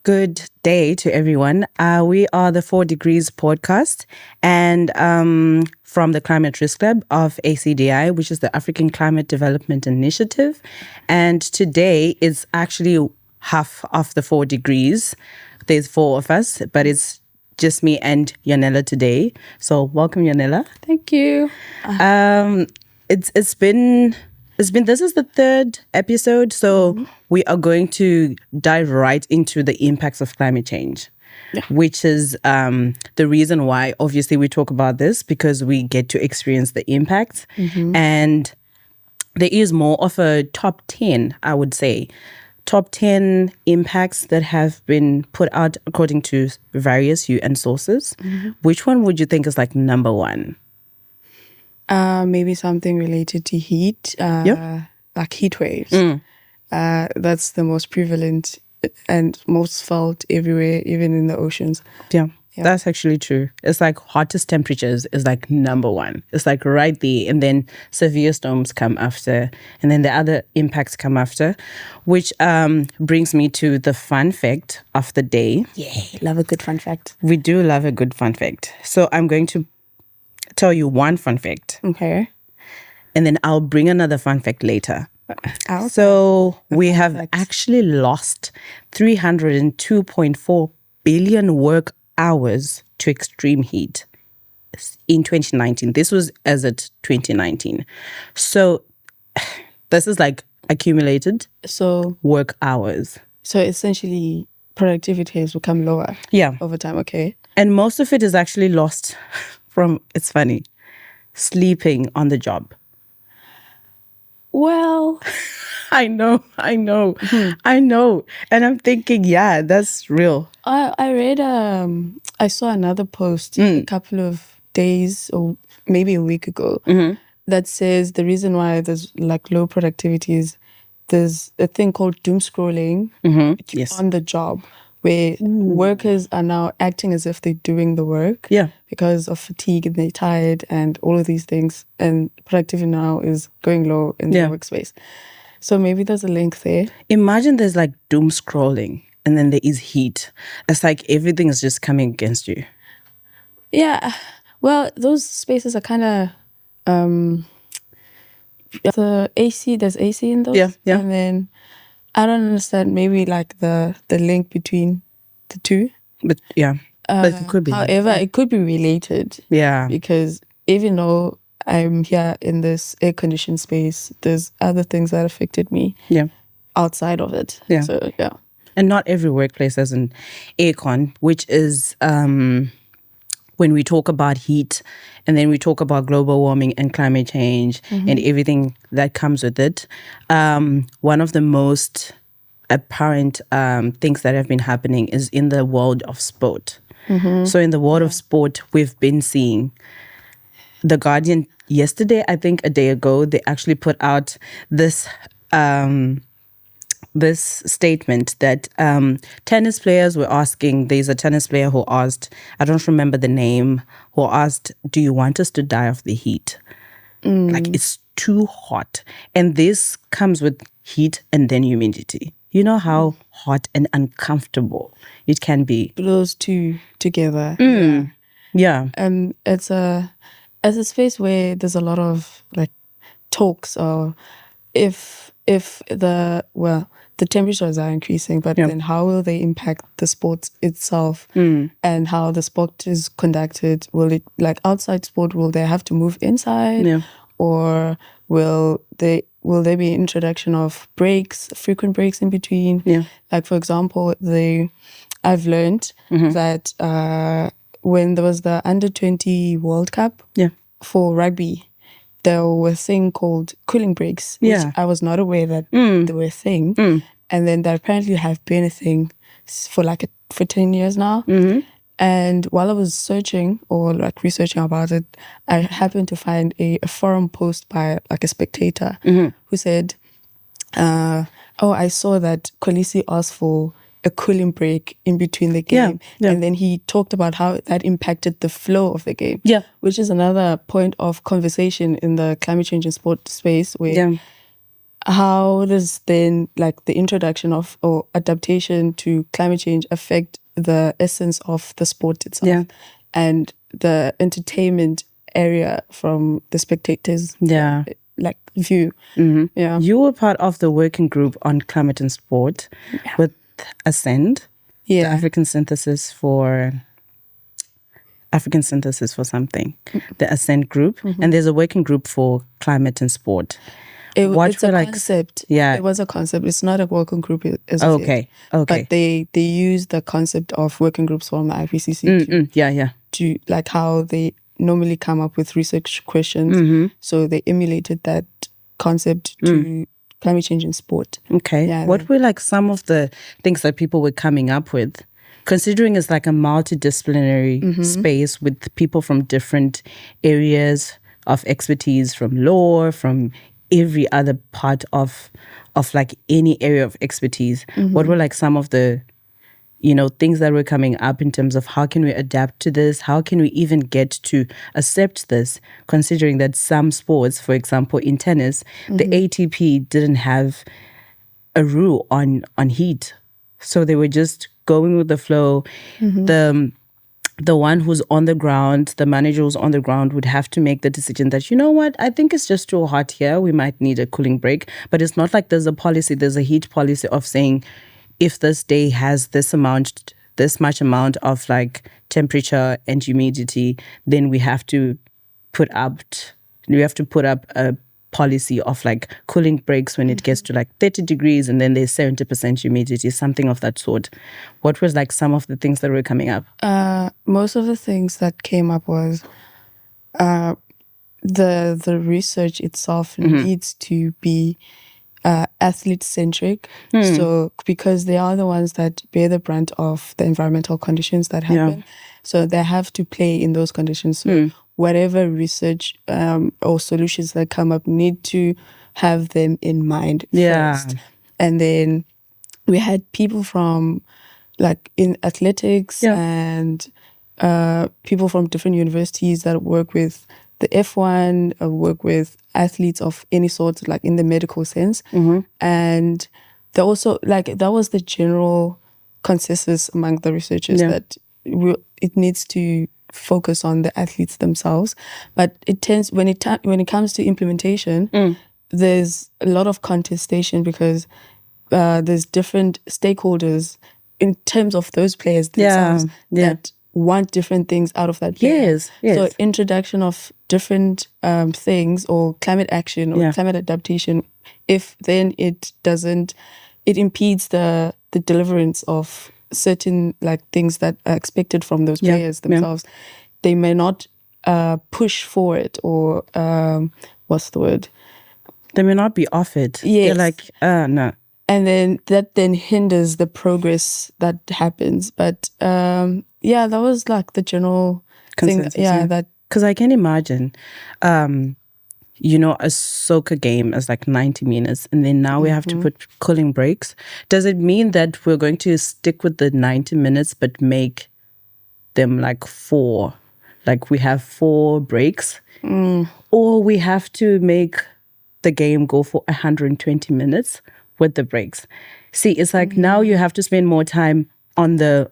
Good day to everyone. We are the 4 Degrees podcast and from the Climate Risk Lab of ACDI, which is the African Climate Development Initiative. And today is actually half of the 4 Degrees. There's 4 of us, but it's just me and Yonela today. So welcome, Yonela. Thank you. It's been this is the 3rd episode, so we are going to dive right into the impacts of climate change, which is the reason why obviously we talk about this, because we get to experience the impacts. And there is more of a top 10, I would say, top 10 impacts that have been put out according to various UN sources. Which one would you think is like number 1? Maybe something related to heat, like heat waves. That's the most prevalent and most felt everywhere, even in the oceans. Yeah, that's actually true. It's like hottest temperatures is like number 1. It's like right there. And then severe storms come after. And then the other impacts come after, which brings me to the fun fact of the day. Yeah, love a good fun fact. We do love a good fun fact. So I'm going to tell you one fun fact. Okay. And then I'll bring another fun fact later. So we have actually lost 302.4 billion work hours to extreme heat in 2019. This was as at 2019. So this is like accumulated work hours. So essentially productivity has become lower over time. Okay. And most of it is actually lost from, it's funny, sleeping on the job. Well, I know. And I'm thinking, yeah, that's real. I read, I saw another post a couple of days or maybe a week ago that says the reason why there's like low productivity is there's a thing called doom scrolling on the job, where workers are now acting as if they're doing the work because of fatigue and they're tired and all of these things. And productivity now is going low in the workspace. So maybe there's a link there. Imagine there's like doom scrolling and then there is heat. It's like everything is just coming against you. Yeah. Well, those spaces are kind of... the AC, there's AC in those. Yeah. And then I don't understand maybe like the link between the two. But but it could be. However, it could be related. Yeah. Because even though I'm here in this air-conditioned space, there's other things that affected me outside of it. Yeah. So, yeah. And not every workplace has an aircon, which is when we talk about heat and then we talk about global warming and climate change and everything that comes with it. One of the most apparent things that have been happening is in the world of sport. So in the world of sport, we've been seeing The Guardian yesterday, I think a day ago, they actually put out this this statement that tennis players were asking. There's a tennis player who asked, I don't remember the name, who asked, do you want us to die of the heat? Like, it's too hot. And this comes with heat and then humidity. You know how hot and uncomfortable it can be. Those two together. Yeah. And it's a space where there's a lot of like talks, or if the temperatures are increasing, but then how will they impact the sport itself and how the sport is conducted? Will it, like outside sport, will they have to move inside, or will there be introduction of breaks, frequent breaks in between? Like, for example, I've learned that when there was the under-20 World Cup for rugby, there were a thing called cooling breaks, which I was not aware that they were a thing. And then that apparently have been a thing for 10 years now. And while I was searching or like researching about it, I happened to find a forum post by like a spectator who said, I saw that Kolisi asked for a cooling break in between the game. And then he talked about how that impacted the flow of the game, which is another point of conversation in the climate change and sport space, where how does then like the introduction of or adaptation to climate change affect the essence of the sport itself and the entertainment area from the spectators like view. Yeah, You were part of the working group on climate and sport with Ascend, the African synthesis for something, the Ascend group, and there's a working group for climate and sport. It's a concept. Yeah, it was a concept. It's not a working group as okay. But they use the concept of working groups from the IPCC to like how they normally come up with research questions. So they emulated that concept to climate change in sport. Okay. Yeah, what were like some of the things that people were coming up with? Considering it's like a multidisciplinary space with people from different areas of expertise, from law, from every other part of like any area of expertise. What were like some of the, things that were coming up in terms of how can we adapt to this? How can we even get to accept this? Considering that some sports, for example, in tennis, the ATP didn't have a rule on heat. So they were just going with the flow. The one who's on the ground, the manager who's on the ground would have to make the decision that, you know what, I think it's just too hot here. We might need a cooling break. But it's not like there's a heat policy of saying if this day has this much amount of like temperature and humidity, then we have to put up a policy of like cooling breaks when it gets to like 30 degrees and then there's 70% humidity, something of that sort. What was like some of the things that were coming up? Most of the things that came up was the research itself needs to be athlete centric. So because they are the ones that bear the brunt of the environmental conditions that happen, so they have to play in those conditions. So whatever research or solutions that come up need to have them in mind first. And then we had people from like in athletics and people from different universities that work with the F1, work with athletes of any sort, like in the medical sense. And they also, like, that was the general consensus among the researchers that it needs to focus on the athletes themselves. But it tends, when it comes to implementation, there's a lot of contestation because there's different stakeholders in terms of those players themselves that want different things out of that player. Yes. So introduction of different things or climate action or climate adaptation, if then it impedes the deliverance of certain like things that are expected from those players themselves, they may not push for it or what's the word? They may not be offered. Yes. They're like, no. And then that then hinders the progress that happens. But that was like the general consensus, thing. That because I can imagine, a soccer game is like 90 minutes, and then now we have to put cooling breaks. Does it mean that we're going to stick with the 90 minutes, but make them like 4? Like we have 4 breaks, or we have to make the game go for 120 minutes with the breaks? See, it's like now you have to spend more time on the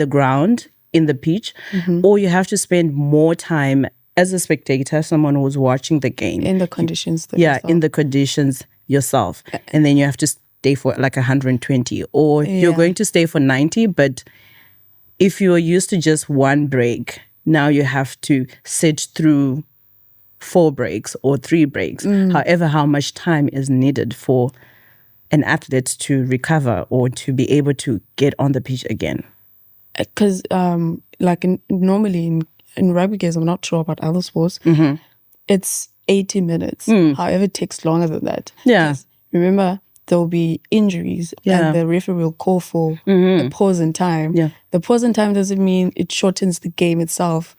ground in the pitch, or you have to spend more time as a spectator, someone who's watching the game in the conditions. In the conditions yourself, and then you have to stay for like 120, or you're going to stay for 90. But if you're used to just one break, now you have to sit through 4 breaks or 3 breaks, however how much time is needed for an athlete to recover or to be able to get on the pitch again. Because normally in rugby games, I'm not sure about other sports, it's 80 minutes. However, it takes longer than that. Remember, there will be injuries and the referee will call for a pause in time. The pause in time doesn't mean it shortens the game itself.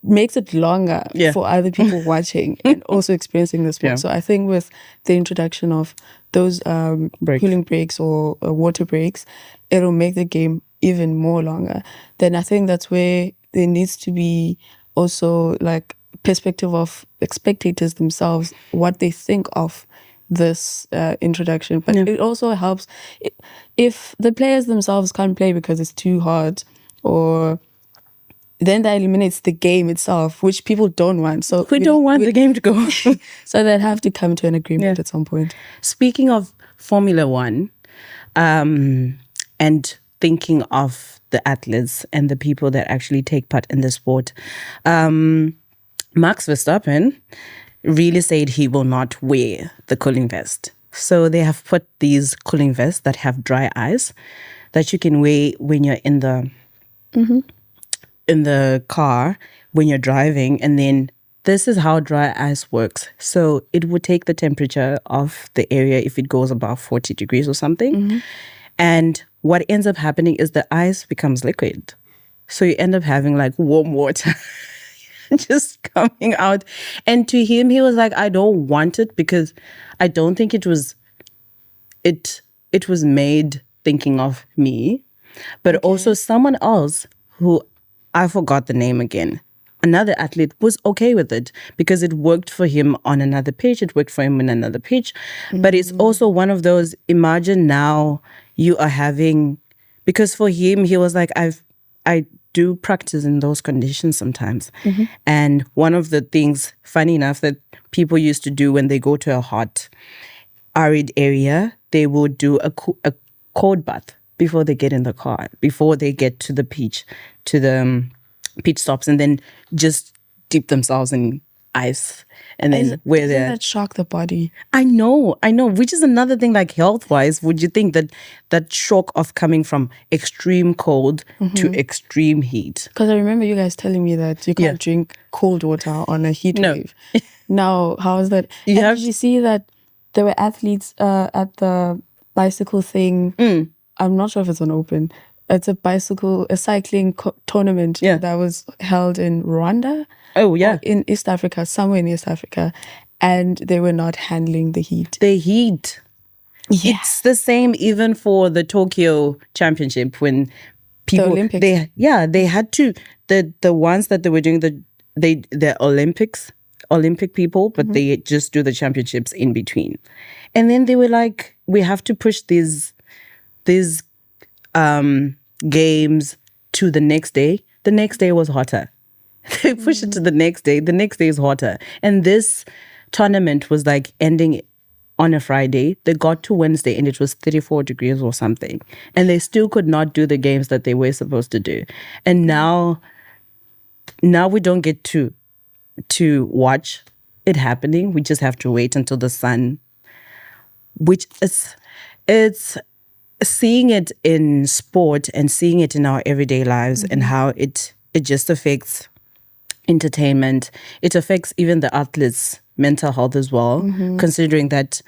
Makes it longer for other people watching and also experiencing the sport. So I think with the introduction of those cooling breaks or water breaks, it'll make the game even more longer. Then I think that's where there needs to be also like perspective of spectators themselves, what they think of this introduction. But it also helps if the players themselves can't play because it's too hard, or then that eliminates the game itself, which people don't want. So we don't want the game to go. So they'd have to come to an agreement at some point. Speaking of Formula One, and thinking of the athletes and the people that actually take part in the sport, Max Verstappen really said he will not wear the cooling vest. So they have put these cooling vests that have dry ice that you can wear when you're in the in the car when you're driving, and then this is how dry ice works. So it would take the temperature of the area if it goes above 40 degrees or something. And what ends up happening is the ice becomes liquid. So you end up having like warm water just coming out. And to him, he was like, I don't want it because I don't think it was made thinking of me. But also someone else who I forgot the name again, another athlete, was okay with it because it worked for him on another pitch. It worked for him on another pitch. But it's also one of those, imagine now you are having, because for him, he was like, I do practice in those conditions sometimes. And one of the things, funny enough, that people used to do when they go to a hot, arid area, they would do a cold bath before they get in the car, before they get to the pitch, to the pitch stops, and then just dip themselves in ice and then Doesn't that shock the body? I know, which is another thing, like health-wise, would you think that shock of coming from extreme cold to extreme heat? Because I remember you guys telling me that you can't drink cold water on a heat wave. Now, how is that? Did you see that there were athletes at the bicycle thing? I'm not sure if it's on open. It's a cycling tournament that was held in Rwanda. Oh, yeah. In East Africa, somewhere in East Africa. And they were not handling the heat. The heat. Yeah. It's the same even for the Tokyo Championship when people... The Olympics. They had to... The ones that they were doing the Olympic people, but they just do the championships in between. And then they were like, we have to push these games to the next day. The next day was hotter. They pushed it to the next day. The next day is hotter. And this tournament was like ending on a Friday. They got to Wednesday and it was 34 degrees or something. And they still could not do the games that they were supposed to do. And now we don't get to watch it happening. We just have to wait until the sun, which is, it's seeing it in sport and seeing it in our everyday lives and how it just affects entertainment. It affects even the athletes' mental health as well, considering that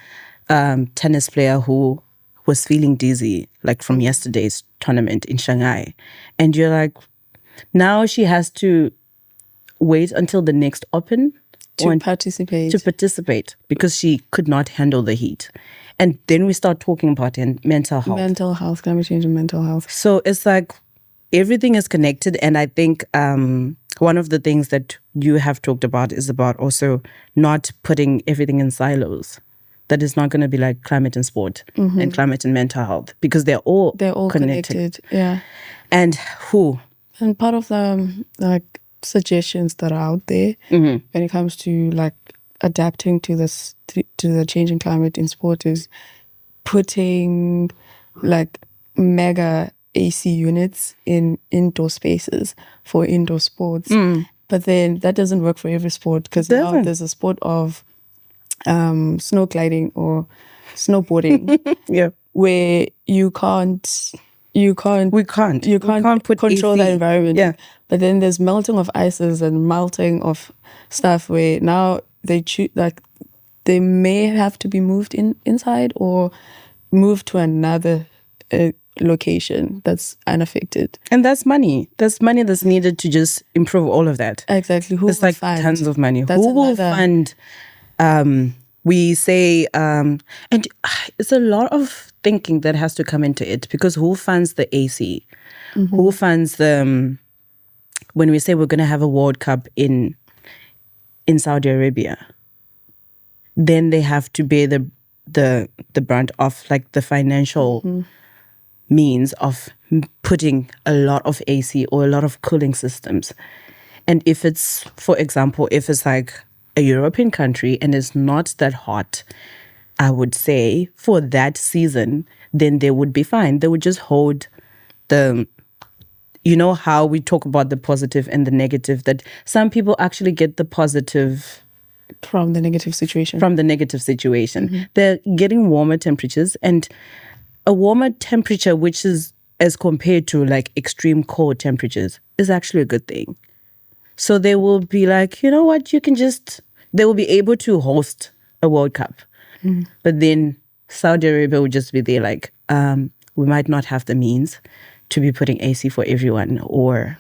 tennis player who was feeling dizzy, like from yesterday's tournament in Shanghai. And you're like, now she has to wait until the next Open to participate because she could not handle the heat. And then we start talking about mental health. Mental health, climate change and mental health. So it's like everything is connected. And I think one of the things that you have talked about is about also not putting everything in silos. That is not going to be like climate and sport and climate and mental health, because they're all connected. Yeah. And And part of the like suggestions that are out there when it comes to like adapting to this to the changing climate in sport is putting like mega AC units in indoor spaces for indoor sports. But then that doesn't work for every sport, because now there's a sport of snow gliding or snowboarding where you can't control that environment. Yeah. But then there's melting of ices and melting of stuff where now they may have to be moved inside or moved to another location that's unaffected. And that's money. That's money that's needed to just improve all of that. Exactly. It's like tons of money. Who will fund? We say, and it's a lot of thinking that has to come into it, because who funds the AC? Who funds the, when we say we're going to have a World Cup in in Saudi Arabia, then they have to bear the brunt of like the financial means of putting a lot of AC or a lot of cooling systems. And if it's, for example, if it's like a European country and it's not that hot, I would say for that season, then they would be fine. They would just hold the, you know how we talk about the positive and the negative, that some people actually get the positive from the negative situation. They're getting warmer temperatures, and a warmer temperature, which is as compared to like extreme cold temperatures, is actually a good thing. So they will be like, you know what, they will be able to host a World Cup. But then Saudi Arabia would just be there like, we might not have the means to be putting AC for everyone, or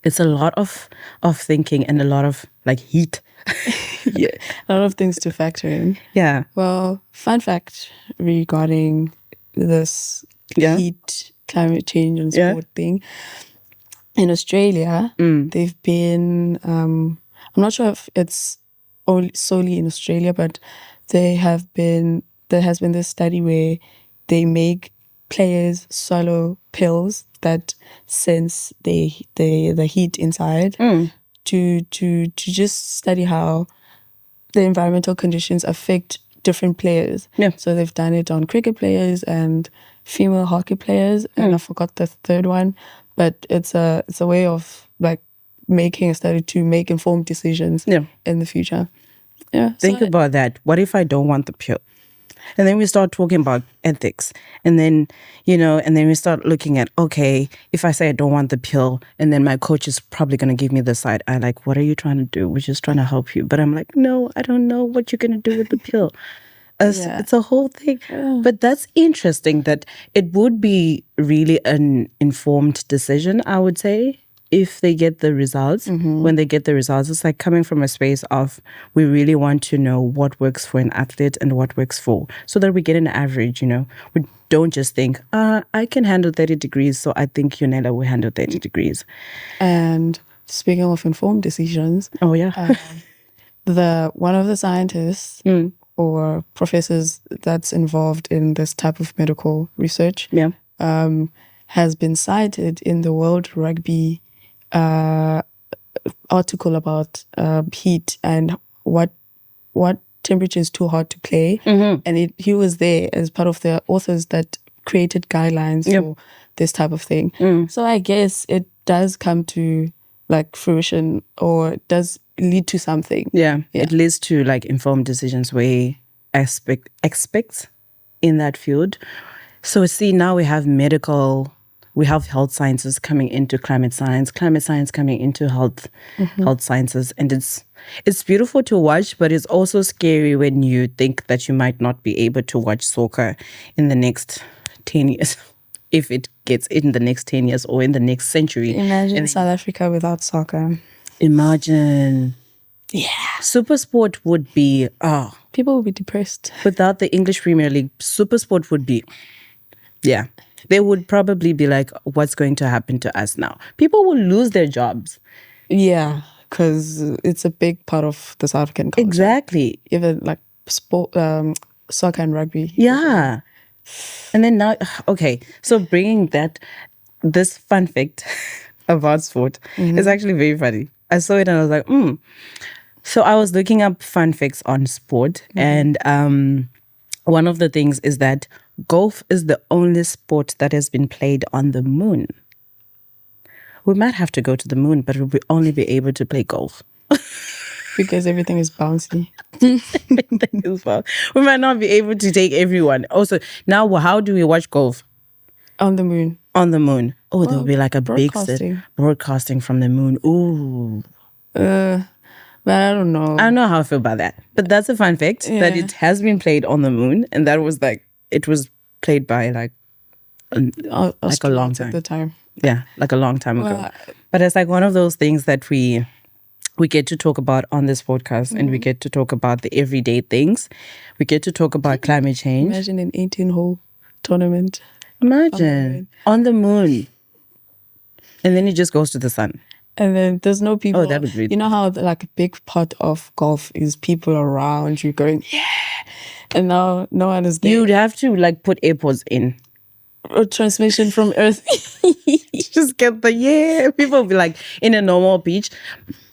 it's a lot of thinking and a lot of like heat. Yeah, a lot of things to factor in. Yeah. Well, fun fact regarding this heat, climate change and sport thing. In Australia, they've been, I'm not sure if it's solely in Australia, but there has been this study where they make players swallow pills that sense the heat inside to just study how the environmental conditions affect different players. Yeah. So they've done it on cricket players and female hockey players, and I forgot the third one, but it's a way of like making a study to make informed decisions in the future. Yeah. Think about that. What if I don't want the pill? And then we start talking about ethics. And then, and then we start looking at, okay, if I say I don't want the pill, and then my coach is probably going to give me the side eye, like, what are you trying to do? We're just trying to help you. But I'm like, no, I don't know what you're going to do with the pill. It's a whole thing. Yeah. But that's interesting that it would be really an informed decision, I would say, if they get the results. When they get the results, it's like coming from a space of, we really want to know what works for an athlete and what works for, so that we get an average, We don't just think, I can handle 30 degrees, so I think Yonela will handle 30 degrees. And speaking of informed decisions. Oh, yeah. One of the scientists or professors that's involved in this type of medical research has been cited in the World Rugby article about heat and what temperature is too hot to play. And he was there as part of the authors that created guidelines for this type of thing. So I guess it does come to like fruition, or it does lead to something. Yeah. It leads to like informed decisions where expect in that field. So see, now we have health sciences coming into climate science coming into health sciences, and it's beautiful to watch, but it's also scary when you think that you might not be able to watch soccer in the next 10 years. If it gets in the next 10 years or in the next century. Imagine South Africa without soccer. Imagine. Yeah. Super sport would be, people would be depressed. Without the English Premier League, super sport would be, yeah. They would probably be like, what's going to happen to us now? People will lose their jobs. Yeah, because it's a big part of the South African culture. Exactly. Even like sport, soccer and rugby. Yeah. And then now, okay, so bringing this fun fact about sport is actually very funny. I saw it and I was like, So I was looking up fun facts on sport, and one of the things is that golf is the only sport that has been played on the moon. We might have to go to the moon, but we'll only be able to play golf. Because everything is bouncy. We might not be able to take everyone. Also, now how do we watch golf? On the moon. On the moon. Oh, there'll be like a big set broadcasting from the moon. Ooh. But I don't know. I don't know how I feel about that. But that's a fun fact that it has been played on the moon, and that was like, it was played by like a long time. At the time. Yeah, like a long time ago. But it's like one of those things that we get to talk about on this podcast, and we get to talk about the everyday things. We get to talk about climate change. Imagine an 18-hole tournament. Imagine on the moon. And then it just goes to the sun. And then there's no people. Oh, that would be. You know how like a big part of golf is people around you going, yeah. And now no one is there. You'd have to like put AirPods in. Or transmission from Earth. Just get the yeah. People will be like in a normal beach,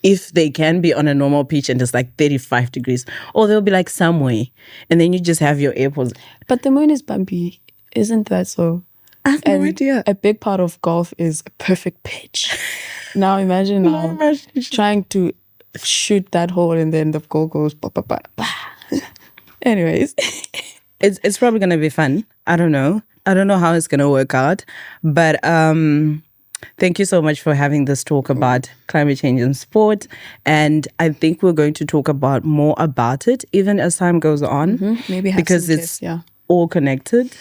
if they can be on a normal beach and it's like 35 degrees, or they'll be like somewhere, and then you just have your AirPods. But the moon is bumpy, isn't that so? I have no idea. A big part of golf is a perfect pitch. Now imagine trying to shoot that hole and then the goal goes bah, bah, bah, bah. Anyways. It's probably gonna be fun. I don't know how it's gonna work out. But thank you so much for having this talk about climate change in sport. And I think we're going to talk about more about it even as time goes on. Mm-hmm. Maybe have because some it's tips, all connected.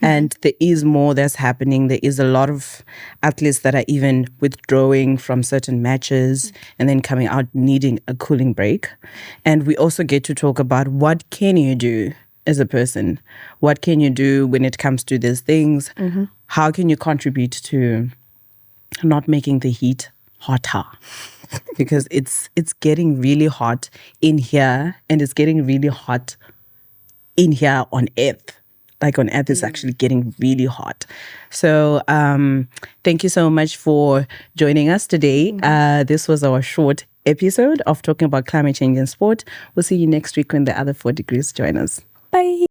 And there is more that's happening. There is a lot of athletes that are even withdrawing from certain matches and then coming out needing a cooling break. And we also get to talk about what can you do as a person? What can you do when it comes to these things? Mm-hmm. How can you contribute to not making the heat hotter? Because it's getting really hot in here, and it's getting really hot in here on Earth. Like on Earth, it's actually getting really hot. So thank you so much for joining us today. This was our short episode of talking about climate change in sport. We'll see you next week when the other 4 degrees join us. Bye.